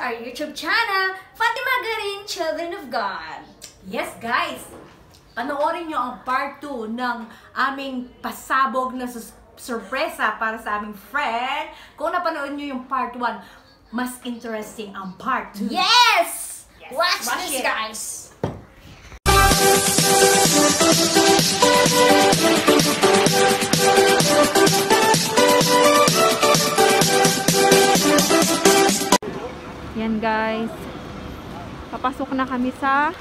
our YouTube channel, Fatima Garin, Children of God. Yes guys, panoorin nyo ang part 2 ng aming pasabog na sorpresa para sa aming friend. Kung napanood nyo yung part 1, mas interesting ang part 2. Yes! Watch this, it. guys! Yan guys, papasok na kami sa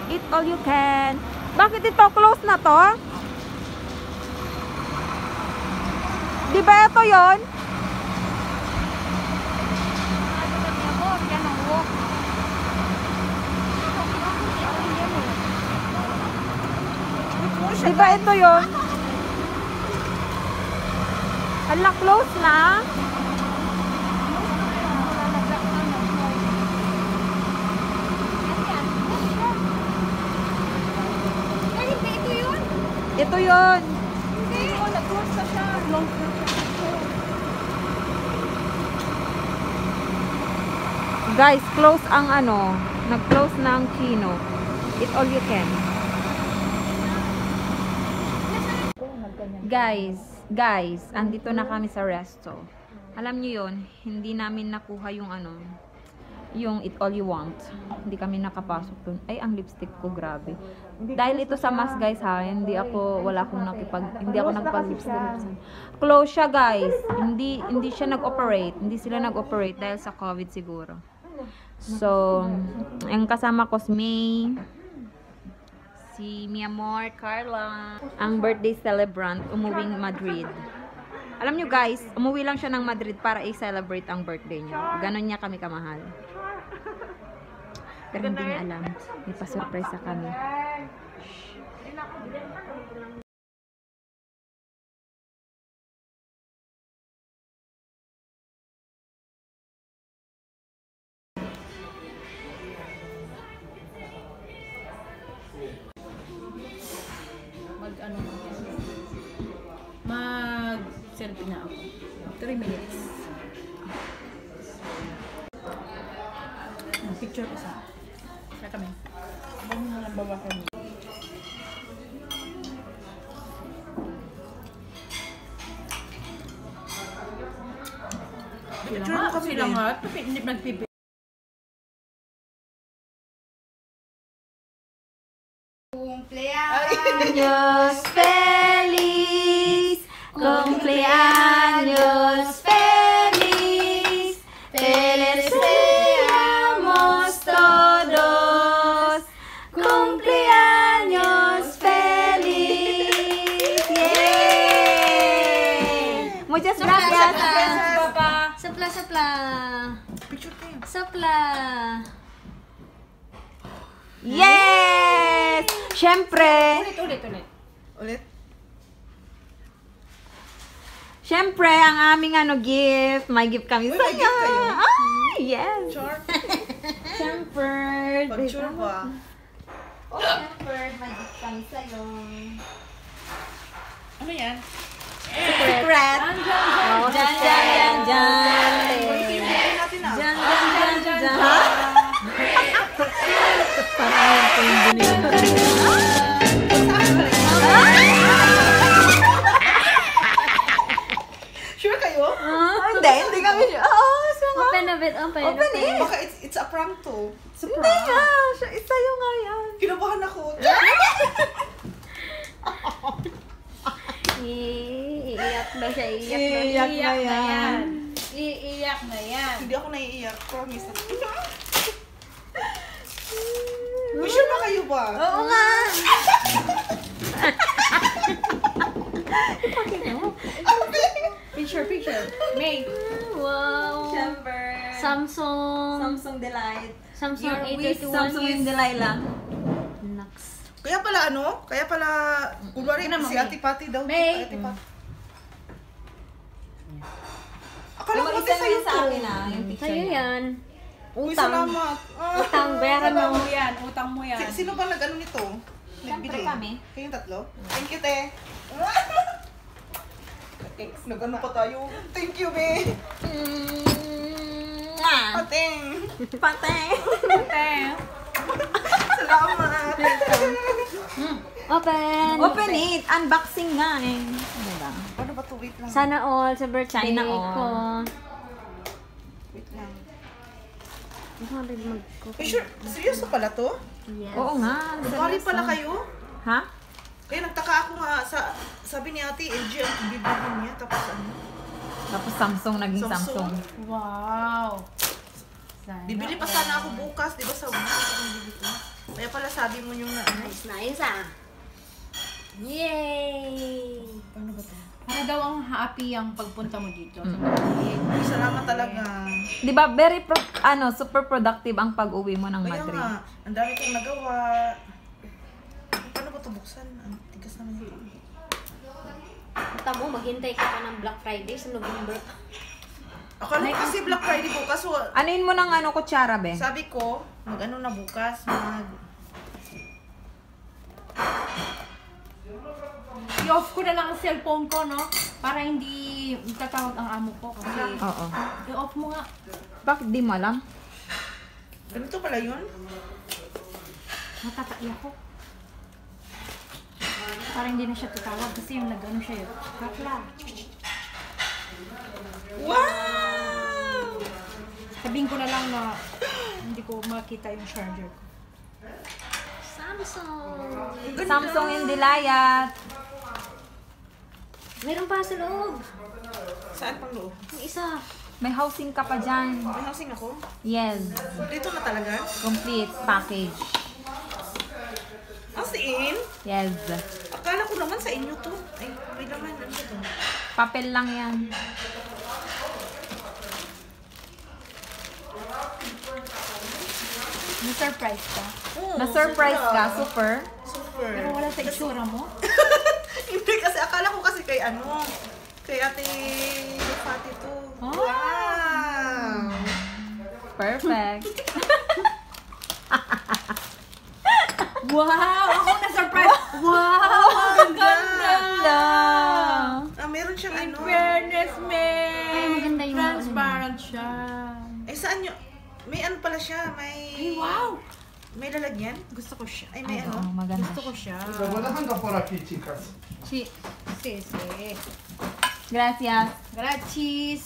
Eat All You Can. Bakit ito? Close na to? Di ba ito yun? Di ba ito yun? Ala, close na. Ito yun. Hindi. Nag-close na siya. Guys, close ang ano. Nag-close na ang Chino. Eat All You Can. Guys, andito na kami sa resto. Alam nyo yun, hindi namin nakuha yung ano, yung Eat All You Want. Hindi kami nakapasok dun. Ay, ang lipstick ko, grabe. Dahil ito sa mask, guys, ha, hindi ako nagpag-lipstick. Close siya, guys. Hindi siya nag-operate. Hindi sila nag-operate dahil sa COVID siguro. So, ang kasama ko si May, si Mi Amor, Carla, ang birthday celebrant, umuwing Madrid. Alam nyo guys, umuwi lang siya ng Madrid para i-celebrate ang birthday niya. Ganon niya kami kamahal. Pero hindi niya alam. May pa-surprise kami. Mag-selfie na ako. 3 minutes. Picture isa. Kaya kami. Abang mo lang baba kami. Picture mo kasi lang ha. Hindi nagpipi. Cumpleaños feliz, cumpleaños feliz, te deseamos todos, cumpleaños feliz. Yay! Muchas gracias. Sapla. Picture kayo. Sapla. Yes! Siyempre, Ulit. siyempre, ang aming gift. May gift kami sa may gift kayo? Yes. Sure. Siyempre. Pag-sure ba? Oh, siyempre, may gift kami sa'yo. Ano yan? Secret. Oh, dyan. Ha? Parang po yung bunila. Sure kayo? Hindi kami sure. Open a bit, open it. Baka it's a prank to. It's a Hindi prank. nga. Sa'yo nga yan. Kinabahan ako. Iiyak na siya. Iiyak na yan. Iiyak na yan. Hindi ako naiiyak. Promise. Sure ba kayo ba? Oo nga. Picture. May. Wow. Siyempre. Samsung Delight. Samsung Wish, A31 Samsung yung Delilah. Naks. Kaya pala kunwari si Ate Pati daw. May. Ate Pati. Akala ko kasi sa'yo sa akin yung picture. Sa'yo yan. Uy, salamat. Utang, bayaran mo. Utang mo yan. Sino ba nag-ano nito? Siyempre kami. Kayong tatlo? Thank you, te. Nag-ano pa tayo? Thank you, be. Pateng. Pateng. Salamat. Open! Open it. Unboxing nga eh. Diba? Paano ba to? Wait lang. Sana all sa birthday Sana all. ko. Wait lang. Sabi mag-cook. Sure, seryoso pala to? Yes. Oo nga. Bari pala kayo? Ha? Kaya nagtaka ako nga sabi ni ate, LG ang bibili niya. Tapos ano? Tapos Samsung naging Samsung. Wow! Bibili pa sana ako bukas, di ba sa bukas ako bibili ko. Kaya pala sabi mo yung na ano. Nice ah. Yay! Paano ba to? Para daw ang happy ang pagpunta mo dito. Ay, salamat talaga. Di ba, super productive ang pag-uwi mo ng Kaya Madrid. nga, ang dami kong nagawa. Paano ba ito buksan? Ang tigas naman ito. Punta mo, maghintay ka pa ng Black Friday sa November. Akala ko kasi Black Friday bukas. So, Anuin mo ng kutsara, be? sabi ko, mag-ano na bukas, I-off ko na lang ang cellphone ko, no? Para hindi tatawag ang amo ko. Kasi Oo. i-off mo nga. Bakit di mo alam? Ganito pala yun? Matatai ako. Para hindi na siya tatawag kasi yung nag-ano siya yun. Kapla. Wow! Sabihin ko na lang na hindi ko makita yung charger ko. Samsung! Ang ganda. Samsung Indilayat. Meron pa sa loob. Saan pang loob? Yung isa. May housing ka pa dyan. May housing ako? Yes. Dito na talaga? Complete package. As in? Yes. Akala ko naman sa inyo to. Ay, may naman. Ano ba to? Papel lang yan. May surprise ka. Oo, Na-surprise sobra. ka, super. Super. Pero wala sa itsura mo. Hindi kasi, akala ko kasi kay ano, kay ate Fati to. Oh. Wow! Perfect. Wow! Ako na-surprise! Wow! Ang ganda! Ganda. Meron siyang In ano. fairness, may Ay, maganda yung transparent siya. Eh, saan nyo? May ano pala siya, may... Ay, wow! May lalagyan? Gusto ko siya. Ay, may Oo, ano? maganda. Gusto ko siya. Guardando por aquí, chicas. Si, si. Gracias. Gratis.